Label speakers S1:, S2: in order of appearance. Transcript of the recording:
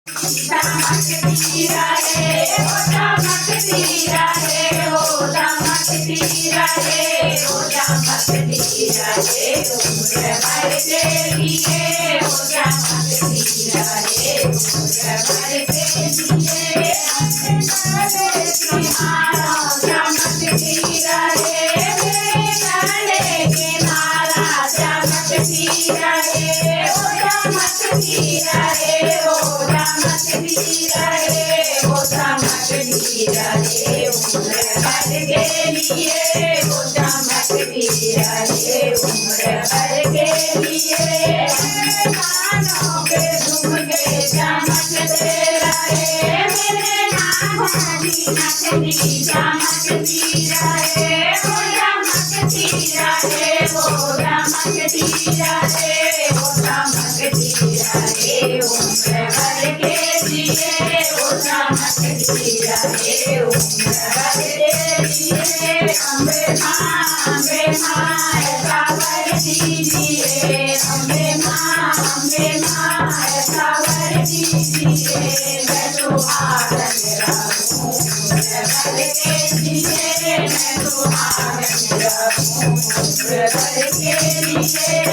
S1: चमक तीरा रे ओ चमक तीरा रे ओ चमक तीरा रे ओ चमक तीरा रे उम्र भर के लिए ओ चमक तीरा रे उम्र भर के लिए तुम्हारा चमक तीरा रे मेरे गले के माला चमक तीरा रे ओ चमक तीरा रे ओ चमक तीरा रे ओ चमक तीरा रे उम्र भर के लिए ओ चमक तीरा रे उम्र भर के लिए कानों पे झुमके चमक तेरा रे मेरे नानी नथनी चमक तीरा रे ओ चमक तीरा रे ओ चमक तीरा रे ओ चमक तीरा रे उम्र भर के लिए ओ चमक तीरा रे उम्र भर के लिए अम्बे माँ ऐसा वर दीजिए अम्बे माँ ऐसा वर दीजिए मैं सुहागन रहूं उम्र भर के लिए मैं सुहागन रहूं उम्र भर के लिए